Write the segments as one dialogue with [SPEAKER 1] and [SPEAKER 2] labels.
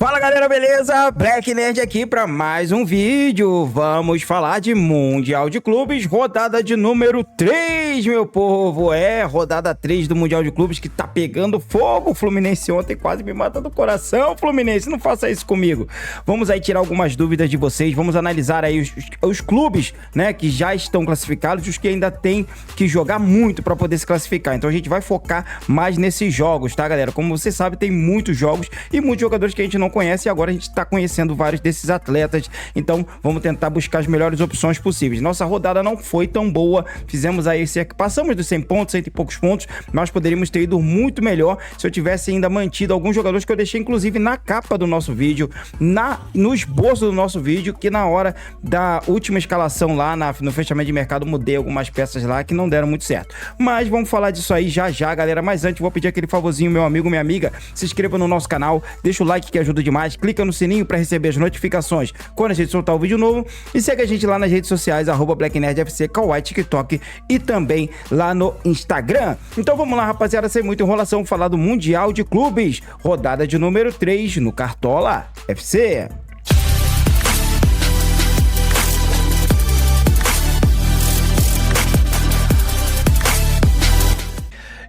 [SPEAKER 1] Fala galera, beleza? Black Nerd aqui para mais um vídeo. Vamos falar de Mundial de Clubes, rodada de número 3, meu povo. É, rodada 3 do Mundial de Clubes que tá pegando fogo. O Fluminense ontem quase me matou do coração. Fluminense, não faça isso comigo. Vamos aí tirar algumas dúvidas de vocês. Vamos analisar aí os clubes, né, que já estão classificados e os que ainda tem que jogar muito para poder se classificar. Então a gente vai focar mais nesses jogos, tá, galera? Como você sabe, tem muitos jogos e muitos jogadores que a gente não conhece e agora a gente está conhecendo vários desses atletas, então vamos tentar buscar as melhores opções possíveis. Nossa rodada não foi tão boa, fizemos aí passamos dos 100 pontos, 100 e poucos pontos, nós poderíamos ter ido muito melhor se eu tivesse ainda mantido alguns jogadores que eu deixei inclusive na capa do nosso vídeo, no esboço do nosso vídeo, que na hora da última escalação lá no fechamento de mercado mudei algumas peças lá que não deram muito certo, mas vamos falar disso aí já já, galera. Mas antes vou pedir aquele favorzinho, meu amigo, minha amiga, se inscreva no nosso canal, deixa o like que ajuda demais, clica no sininho para receber as notificações quando a gente soltar o vídeo novo e segue a gente lá nas redes sociais, @BlackNerdFC, Kawaii, TikTok e também lá no Instagram. Então vamos lá, rapaziada, sem muita enrolação, falar do Mundial de Clubes, rodada de número 3 no Cartola FC.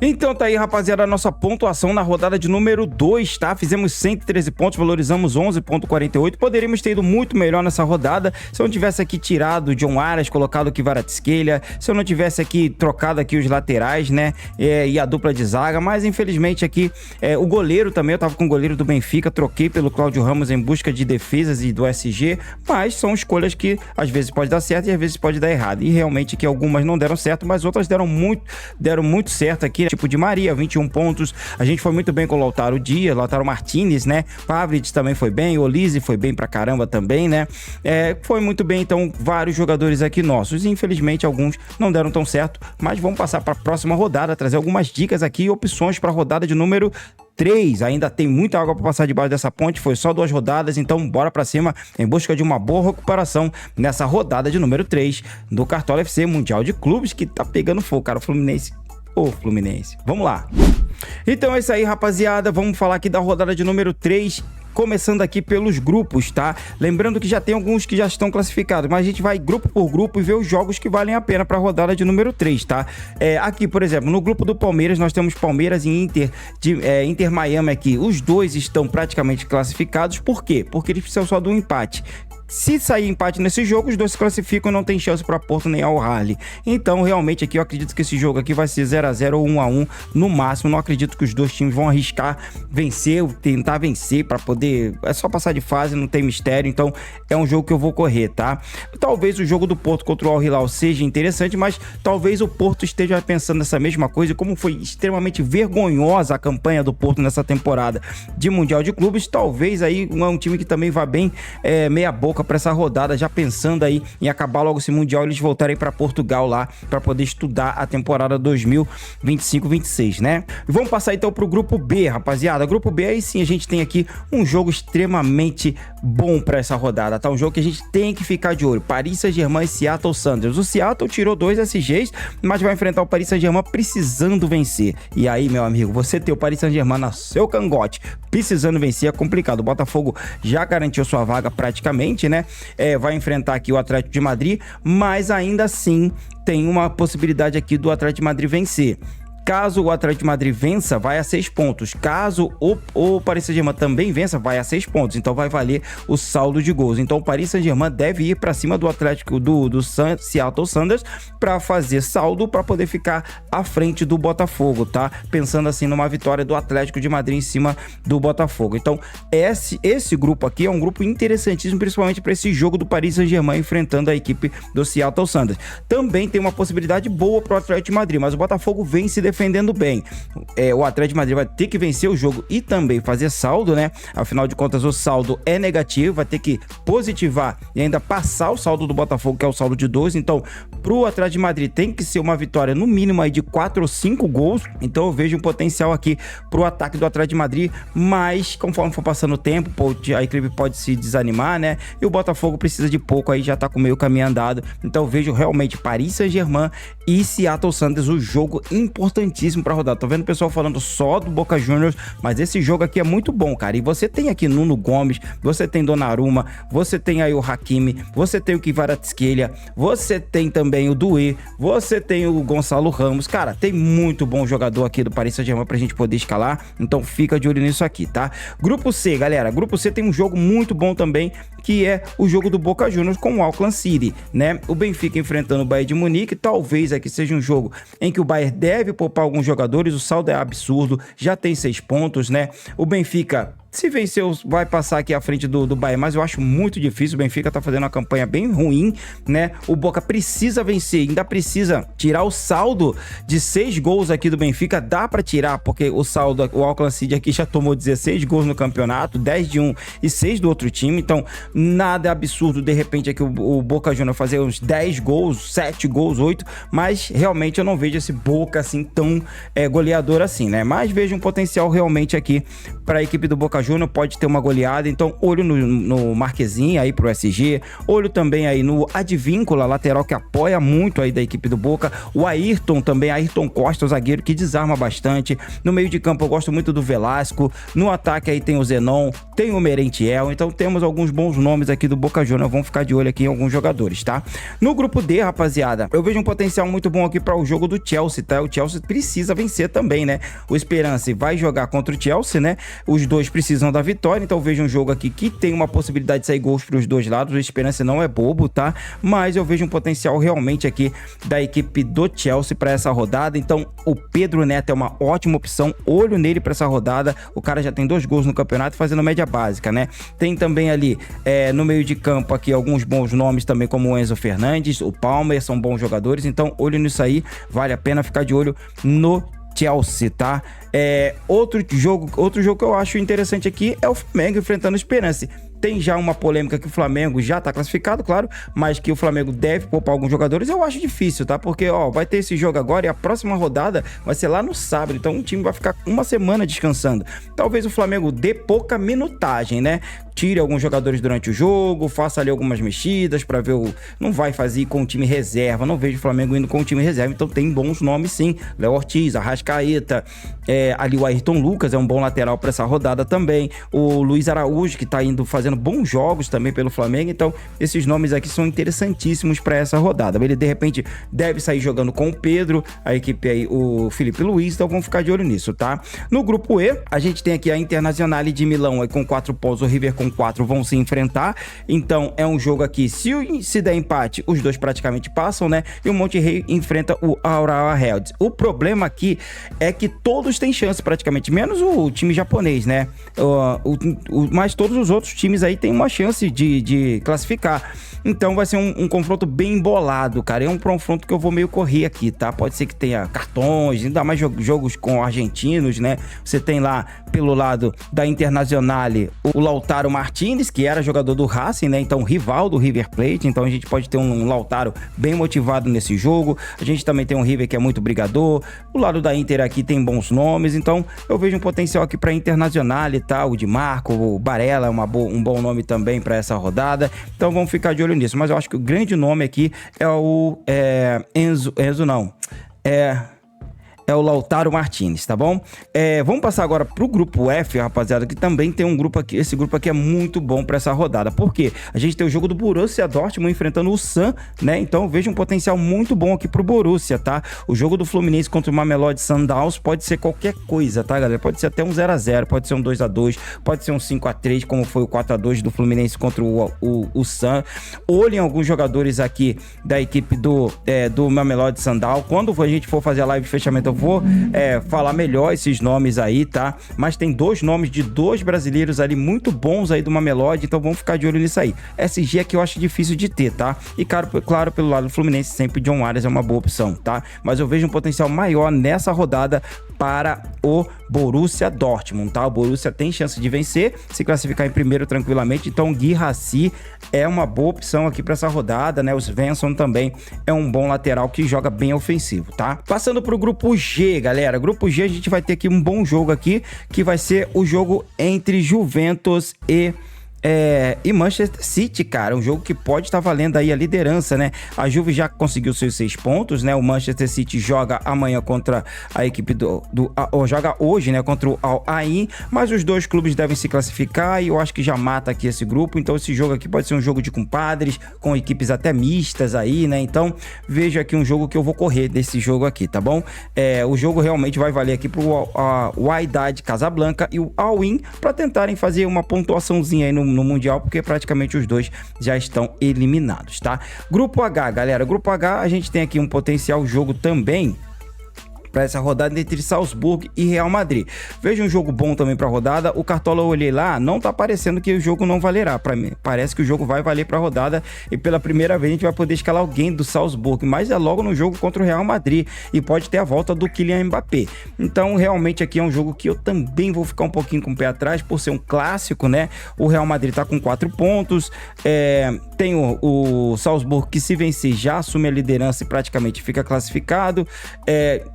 [SPEAKER 1] Então tá aí, rapaziada, a nossa pontuação na rodada de número 2, tá? Fizemos 113 pontos, valorizamos 11,48. Poderíamos ter ido muito melhor nessa rodada se eu não tivesse aqui tirado o John Aras, colocado o Kvaratskhelia, se eu não tivesse aqui trocado aqui os laterais, né? E a dupla de zaga, mas infelizmente aqui o goleiro também, eu tava com o goleiro do Benfica, troquei pelo Cláudio Ramos em busca de defesas e do SG, mas são escolhas que às vezes pode dar certo e às vezes pode dar errado. E realmente que algumas não deram certo, mas outras deram muito certo aqui, tipo de Maria, 21 pontos. A gente foi muito bem com o Lautaro Dias, Lautaro Martinez, né? Pavlic também foi bem, Olise foi bem pra caramba também, né? Foi muito bem, então, vários jogadores aqui nossos. Infelizmente, alguns não deram tão certo, mas vamos passar para a próxima rodada, trazer algumas dicas aqui e opções para a rodada de número 3. Ainda tem muita água para passar debaixo dessa ponte, foi só 2 rodadas, então bora para cima em busca de uma boa recuperação nessa rodada de número 3 do Cartola FC Mundial de Clubes, que tá pegando fogo, cara. O Fluminense. Vamos lá. Então é isso aí, rapaziada. Vamos falar aqui da rodada de número 3. Começando aqui pelos grupos, tá? Lembrando que já tem alguns que já estão classificados, mas a gente vai grupo por grupo e ver os jogos que valem a pena para a rodada de número 3, tá? Aqui, por exemplo, no grupo do Palmeiras, nós temos Palmeiras e Inter Miami aqui. Os dois estão praticamente classificados. Por quê? Porque eles precisam só de um empate. Se sair empate nesse jogo, os dois se classificam e não tem chance para Porto nem Al Ahly. Então, realmente, aqui eu acredito que esse jogo aqui vai ser 0-0 ou 1-1 no máximo. Não acredito que os dois times vão arriscar vencer, tentar vencer para poder... É só passar de fase, não tem mistério. Então, é um jogo que eu vou correr, tá? Talvez o jogo do Porto contra o Al Hilal seja interessante, mas talvez o Porto esteja pensando nessa mesma coisa. Como foi extremamente vergonhosa a campanha do Porto nessa temporada de Mundial de Clubes, talvez aí um time que também vá bem meia boca para essa rodada, já pensando aí em acabar logo esse Mundial, eles voltarem para Portugal lá para poder estudar a temporada 2025-26, né? E vamos passar então pro grupo B, rapaziada. Grupo B, aí sim a gente tem aqui um jogo extremamente bom para essa rodada, tá? Um jogo que a gente tem que ficar de olho. Paris Saint-Germain e Seattle Sounders. O Seattle tirou 2 SGs, mas vai enfrentar o Paris Saint-Germain precisando vencer. E aí, meu amigo, você ter o Paris Saint-Germain no seu cangote precisando vencer é complicado. O Botafogo já garantiu sua vaga praticamente, né? Vai enfrentar aqui o Atlético de Madrid, mas ainda assim tem uma possibilidade aqui do Atlético de Madrid vencer. Caso o Atlético de Madrid vença, vai a 6 pontos. Caso o Paris Saint-Germain também vença, vai a 6 pontos. Então vai valer o saldo de gols. Então o Paris Saint-Germain deve ir para cima do Atlético do Seattle Sounders para fazer saldo, para poder ficar à frente do Botafogo, tá? Pensando assim numa vitória do Atlético de Madrid em cima do Botafogo. Então esse grupo aqui é um grupo interessantíssimo, principalmente para esse jogo do Paris Saint-Germain enfrentando a equipe do Seattle Sounders. Também tem uma possibilidade boa para o Atlético de Madrid, mas o Botafogo vem se defendendo bem. O Atlético de Madrid vai ter que vencer o jogo e também fazer saldo, né? Afinal de contas, o saldo é negativo, vai ter que positivar e ainda passar o saldo do Botafogo, que é o saldo de 2. Então, pro Atlético de Madrid tem que ser uma vitória no mínimo aí de 4 ou 5 gols. Então, eu vejo um potencial aqui pro ataque do Atlético de Madrid, mas conforme for passando o tempo, a equipe pode se desanimar, né? E o Botafogo precisa de pouco, aí já tá com meio caminho andado. Então, eu vejo realmente Paris Saint-Germain e Seattle Sounders, o jogo importante importantíssimo pra rodar. Tô vendo o pessoal falando só do Boca Juniors, mas esse jogo aqui é muito bom, cara. E você tem aqui Nuno Gomes, você tem Donnarumma, você tem aí o Hakimi, você tem o Kvaratskhelia, você tem também o Doué, você tem o Gonçalo Ramos. Cara, tem muito bom jogador aqui do Paris Saint-Germain pra gente poder escalar, então fica de olho nisso aqui, tá? Grupo C, galera, Grupo C tem um jogo muito bom também, que é o jogo do Boca Juniors com o Auckland City, né? O Benfica enfrentando o Bayern de Munique, talvez aqui seja um jogo em que o Bayern deve poupar alguns jogadores, o saldo é absurdo, já tem 6 pontos, né? O Benfica, se vencer, vai passar aqui à frente do Bayern, mas eu acho muito difícil. O Benfica tá fazendo uma campanha bem ruim, né? O Boca precisa vencer, ainda precisa tirar o saldo de 6 gols aqui do Benfica. Dá pra tirar, porque o saldo, o Auckland City aqui já tomou 16 gols no campeonato, 10 de um e 6 do outro time. Então, nada absurdo, de repente, aqui o Boca Juniors fazer uns 10 gols, 7 gols, 8, mas realmente eu não vejo esse Boca assim tão goleador assim, né? Mas vejo um potencial realmente aqui para a equipe do Boca Juniors, pode ter uma goleada, então olho no Marquezinho aí pro SG, olho também aí no Advíncula, lateral que apoia muito aí da equipe do Boca, o Ayrton também, Ayrton Costa, o zagueiro que desarma bastante, no meio de campo eu gosto muito do Velasco, no ataque aí tem o Zenon, tem o Merentiel, então temos alguns bons nomes aqui do Boca Juniors, vamos ficar de olho aqui em alguns jogadores, tá? No grupo D, rapaziada, eu vejo um potencial muito bom aqui para o jogo do Chelsea, tá? O Chelsea precisa vencer também, né? O Esperance vai jogar contra o Chelsea, né? Os dois precisam da vitória, então eu vejo um jogo aqui que tem uma possibilidade de sair gols para os dois lados. O Esperance não é bobo, tá? Mas eu vejo um potencial realmente aqui da equipe do Chelsea para essa rodada. Então o Pedro Neto é uma ótima opção, olho nele para essa rodada. O cara já tem 2 gols no campeonato fazendo média básica, né? Tem também ali no meio de campo aqui alguns bons nomes também, como o Enzo Fernandes, o Palmer, são bons jogadores, então olho nisso aí, vale a pena ficar de olho no Chelsea, tá? Outro jogo que eu acho interessante aqui é o Flamengo enfrentando o Esperance. Tem já uma polêmica que o Flamengo já tá classificado, claro, mas que o Flamengo deve poupar alguns jogadores, eu acho difícil, tá? Porque, vai ter esse jogo agora e a próxima rodada vai ser lá no sábado, então o time vai ficar uma semana descansando. Talvez o Flamengo dê pouca minutagem, né? Tire alguns jogadores durante o jogo, faça ali algumas mexidas pra ver não vai fazer com o time reserva, não vejo o Flamengo indo com o time reserva, então tem bons nomes sim, Léo Ortiz, Arrascaeta, ali o Ayrton Lucas é um bom lateral pra essa rodada também, o Luiz Araújo que tá indo fazendo bons jogos também pelo Flamengo, então esses nomes aqui são interessantíssimos para essa rodada. Ele de repente deve sair jogando com o Pedro, a equipe aí, o Felipe Luiz, então vamos ficar de olho nisso, tá? No grupo E, a gente tem aqui a Internazionale de Milão aí com 4 pontos, o River com 4 vão se enfrentar, então é um jogo aqui, se der empate, os dois praticamente passam, né? E o Monterrey enfrenta o Urawa Reds. O problema aqui é que todos têm chance praticamente, menos o time japonês, né? Mas todos os outros times aí tem uma chance de classificar. Então vai ser um confronto bem embolado, cara. É um confronto que eu vou meio correr aqui, tá? Pode ser que tenha cartões, ainda mais jogos com argentinos, né? Você tem lá, pelo lado da Internazionale, o Lautaro Martinez, que era jogador do Racing, né? Então rival do River Plate. Então a gente pode ter um Lautaro bem motivado nesse jogo. A gente também tem um River que é muito brigador. O lado da Inter aqui tem bons nomes. Então eu vejo um potencial aqui pra Internazionale, tá? O Di Marco, o Barella é um bom nome também para essa rodada. Então vamos ficar de olho nisso. Mas eu acho que o grande nome aqui é o é o Lautaro Martinez, tá bom? Vamos passar agora pro grupo F, rapaziada, que também tem um grupo aqui. Esse grupo aqui é muito bom pra essa rodada. Por quê? A gente tem o jogo do Borussia Dortmund enfrentando o Sun, né? Então eu vejo um potencial muito bom aqui pro Borussia, tá? O jogo do Fluminense contra o Mamelodi Sundowns pode ser qualquer coisa, tá, galera? Pode ser até um 0-0, pode ser um 2-2, pode ser um 5-3, como foi o 4-2 do Fluminense contra o Sun. Olhem alguns jogadores aqui da equipe do Mamelodi Sundowns. Quando a gente for fazer a live de fechamento, eu vou falar melhor esses nomes aí, tá? Mas tem 2 nomes de 2 brasileiros ali muito bons aí do Mamelodi, então vamos ficar de olho nisso aí. SG é que eu acho difícil de ter, tá? E claro, pelo lado do Fluminense, sempre John Arias é uma boa opção, tá? Mas eu vejo um potencial maior nessa rodada para o Borussia Dortmund, tá? O Borussia tem chance de vencer, se classificar em primeiro tranquilamente, então o Guirassy é uma boa opção aqui para essa rodada, né? O Svensson também é um bom lateral que joga bem ofensivo, tá? Passando pro grupo G, galera. Grupo G, a gente vai ter aqui um bom jogo aqui, que vai ser o jogo entre Juventus e e Manchester City, cara, um jogo que pode estar valendo aí a liderança, né? A Juve já conseguiu seus 6 pontos, né? O Manchester City joga amanhã contra a equipe joga hoje, né? Contra o Al Ain, mas os dois clubes devem se classificar e eu acho que já mata aqui esse grupo, então esse jogo aqui pode ser um jogo de compadres, com equipes até mistas aí, né? Então, veja aqui um jogo que eu vou correr desse jogo aqui, tá bom? O jogo realmente vai valer aqui pro Wydad Casablanca e o Al Ain para tentarem fazer uma pontuaçãozinha aí no Mundial, porque praticamente os dois já estão eliminados, tá? Grupo H, galera, Grupo H, a gente tem aqui um potencial jogo também para essa rodada entre Salzburg e Real Madrid. Veja um jogo bom também para a rodada. O Cartola eu olhei lá, não tá parecendo que o jogo não valerá. Para mim, parece que o jogo vai valer para a rodada e pela primeira vez a gente vai poder escalar alguém do Salzburg, mas é logo no jogo contra o Real Madrid e pode ter a volta do Kylian Mbappé. Então, realmente aqui é um jogo que eu também vou ficar um pouquinho com o pé atrás por ser um clássico, né? O Real Madrid tá com 4 pontos, tem o Salzburg que se vencer já assume a liderança e praticamente fica classificado.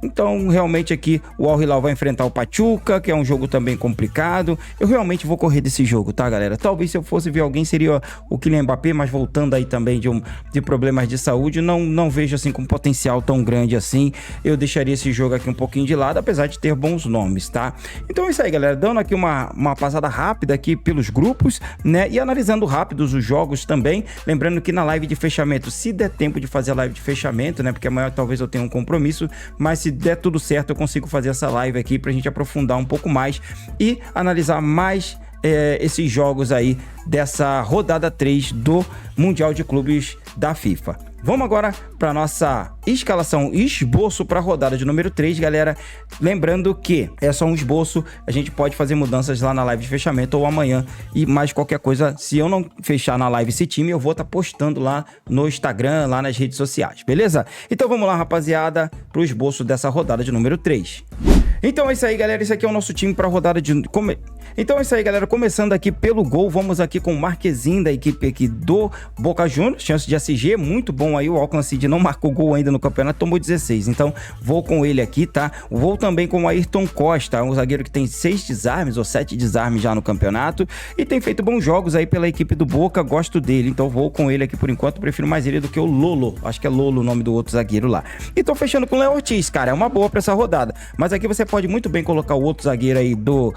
[SPEAKER 1] Então, realmente aqui o Al Hilal vai enfrentar o Pachuca, que é um jogo também complicado. Eu realmente vou correr desse jogo, tá, galera? Talvez se eu fosse ver alguém seria o Kylian Mbappé, mas voltando aí também de problemas de saúde, não vejo assim com potencial tão grande assim. Eu deixaria esse jogo aqui um pouquinho de lado, apesar de ter bons nomes, tá? Então é isso aí, galera. Dando aqui uma passada rápida aqui pelos grupos, né? E analisando rápidos os jogos também. Lembrando que na live de fechamento, se der tempo de fazer a live de fechamento, né? Porque amanhã talvez eu tenha um compromisso, mas se der tudo certo, eu consigo fazer essa live aqui pra gente aprofundar um pouco mais e analisar mais esses jogos aí dessa rodada 3 do Mundial de Clubes da FIFA. Vamos agora para nossa escalação, esboço para a rodada de número 3, galera. Lembrando que é só um esboço, a gente pode fazer mudanças lá na live de fechamento ou amanhã. E mais qualquer coisa, se eu não fechar na live esse time, eu vou estar postando lá no Instagram, lá nas redes sociais, beleza? Então vamos lá, rapaziada, para o esboço dessa rodada de número 3. Então é isso aí, galera. Esse aqui é o nosso time para a rodada de... Então é isso aí, galera. Começando aqui pelo gol, vamos aqui com o Marquezinho da equipe aqui do Boca Juniors. Chance de SG, muito bom aí. O Auckland City não marcou gol ainda no campeonato, tomou 16. Então vou com ele aqui, tá? Vou também com o Ayrton Costa, um zagueiro que tem 6 desarmes ou 7 desarmes já no campeonato e tem feito bons jogos aí pela equipe do Boca. Gosto dele, então vou com ele aqui por enquanto. Prefiro mais ele do que o Lolo. Acho que é Lolo o nome do outro zagueiro lá. E tô fechando com o Léo Ortiz, cara. É uma boa pra essa rodada. Mas aqui você pode muito bem colocar o outro zagueiro aí do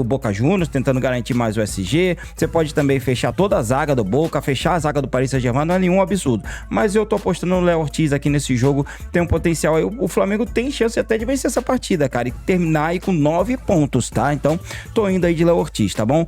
[SPEAKER 1] Boca Juniors, tentando garantir mais o SG. Você pode também fechar toda a zaga do Boca, fechar a zaga do Paris Saint-Germain, não é nenhum absurdo. Mas eu tô apostando no Léo Ortiz aqui nesse jogo, tem um potencial aí. O Flamengo tem chance até de vencer essa partida, cara, e terminar aí com 9 pontos, tá? Então, tô indo aí de Léo Ortiz, tá bom?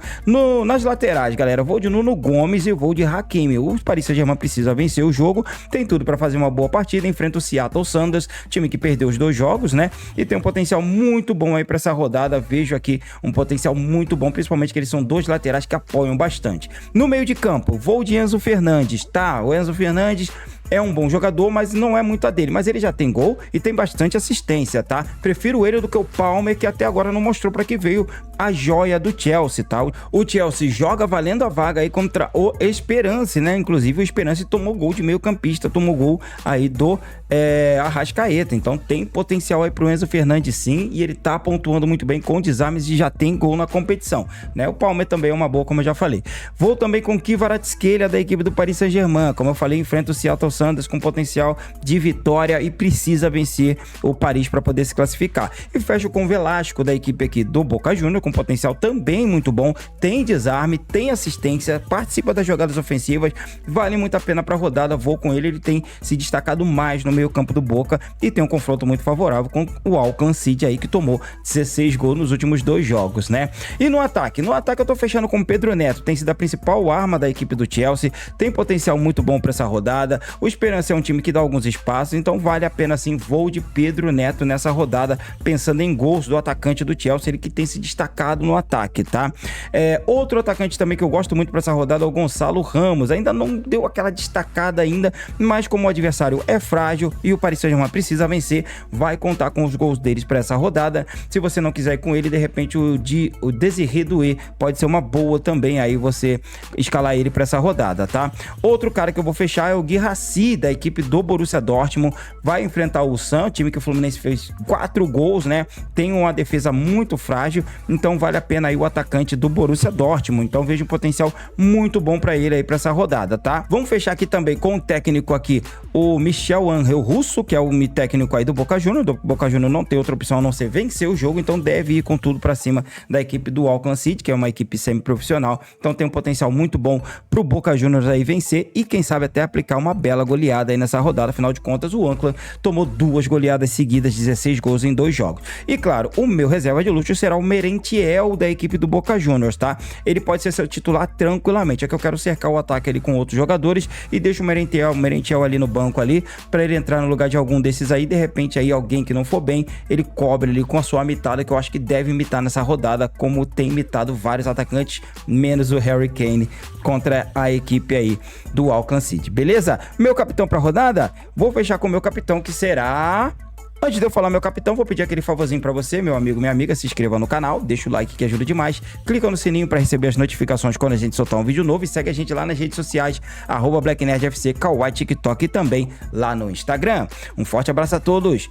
[SPEAKER 1] Nas laterais, galera, vou de Nuno Gomes e vou de Hakimi. O Paris Saint-Germain precisa vencer o jogo, tem tudo pra fazer uma boa partida, enfrenta o Seattle Sounders, time que perdeu os 2 jogos, né? E tem um potencial muito bom aí pra essa rodada. Vejo aqui um potencial muito bom, principalmente que eles são 2 laterais que apoiam bastante. No meio de campo, vou de Enzo Fernandes, tá? O Enzo Fernandes é um bom jogador, mas não é muito a dele. Mas ele já tem gol e tem bastante assistência, tá? Prefiro ele do que o Palmer, que até agora não mostrou para que veio a joia do Chelsea, tá? O Chelsea joga valendo a vaga aí contra o Esperance, né? Inclusive o Esperance tomou gol de meio campista, tomou gol aí do Arrascaeta. Então tem potencial aí pro Enzo Fernandes sim, e ele tá pontuando muito bem com desarmes e já tem gol na competição, né? O Palmer também é uma boa, como eu já falei. Vou também com Kvaratskhelia da equipe do Paris Saint-Germain. Como eu falei, enfrenta o Seattle Sounders com potencial de vitória e precisa vencer o Paris para poder se classificar. E fecho com o Velasco da equipe aqui do Boca Juniors, com potencial também muito bom, tem desarme, tem assistência, participa das jogadas ofensivas, vale muito a pena para a rodada. Vou com ele, ele tem se destacado mais no meio campo do Boca e tem um confronto muito favorável com o Auckland City aí, que tomou 16 gols nos últimos 2 jogos, né? E no ataque eu tô fechando com o Pedro Neto, tem sido a principal arma da equipe do Chelsea, tem potencial muito bom para essa rodada. O Esperança é um time que dá alguns espaços, então vale a pena sim. Vou de Pedro Neto nessa rodada, pensando em gols do atacante do Chelsea, ele que tem se destacado no ataque, tá? Outro atacante também que eu gosto muito para essa rodada é o Gonçalo Ramos. Ainda não deu aquela destacada ainda, mas como o adversário é frágil e o Paris Saint-Germain precisa vencer, vai contar com os gols deles para essa rodada. Se você não quiser ir com ele, de repente o Désiré Doué pode ser uma boa também, aí você escalar ele para essa rodada, tá? Outro cara que eu vou fechar é o Guirassy Guendouzi, da equipe do Borussia Dortmund, vai enfrentar o Ulsan, time que o Fluminense fez 4 gols, né? Tem uma defesa muito frágil, então vale a pena aí o atacante do Borussia Dortmund. Então vejo um potencial muito bom para ele aí para essa rodada, tá? Vamos fechar aqui também com o técnico aqui, o Michel Angel Russo, que é o técnico aí do Boca Juniors. Do Boca Juniors não tem outra opção a não ser vencer o jogo, então deve ir com tudo para cima da equipe do Auckland City, que é uma equipe semi-profissional. Então tem um potencial muito bom pro Boca Juniors aí vencer e quem sabe até aplicar uma bela goleada aí nessa rodada. Afinal de contas, o Auckland tomou 2 goleadas seguidas, 16 gols em 2 jogos. E claro, o meu reserva de luxo será o Merentiel da equipe do Boca Juniors, tá? Ele pode ser seu titular tranquilamente. É que eu quero cercar o ataque ali com outros jogadores e deixo o Merentiel ali no banco ali, para ele entrar no lugar de algum desses aí. De repente aí alguém que não for bem, ele cobre ali com a sua mitada, que eu acho que deve imitar nessa rodada, como tem imitado vários atacantes, menos o Harry Kane contra a equipe aí do Auckland City, beleza? Meu capitão pra rodada, vou fechar com o meu capitão, que será... Antes de eu falar meu capitão, vou pedir aquele favorzinho pra você, meu amigo, minha amiga, se inscreva no canal, deixa o like que ajuda demais, clica no sininho pra receber as notificações quando a gente soltar um vídeo novo e segue a gente lá nas redes sociais, @BlackNerdFC, Kawaii, TikTok e também lá no Instagram. Um forte abraço a todos.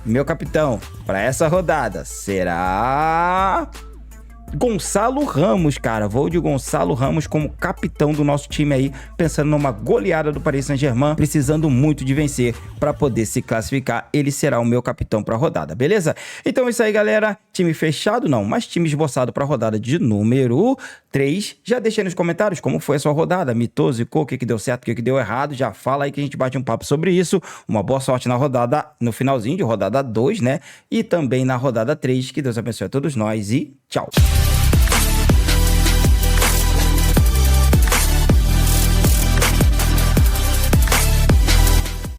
[SPEAKER 1] Meu capitão pra essa rodada será... Gonçalo Ramos, cara. Vou de Gonçalo Ramos como capitão do nosso time aí, pensando numa goleada do Paris Saint-Germain, precisando muito de vencer para poder se classificar. Ele será o meu capitão para a rodada, beleza? Então é isso aí, galera. Time fechado não, mas time esboçado para a rodada de número 3. Já deixei nos comentários como foi a sua rodada, mitou, zicou, o que deu certo, o que deu errado. Já fala aí que a gente bate um papo sobre isso. Uma boa sorte na rodada, no finalzinho de rodada 2, né? E também na rodada 3. Que Deus abençoe a todos nós e tchau.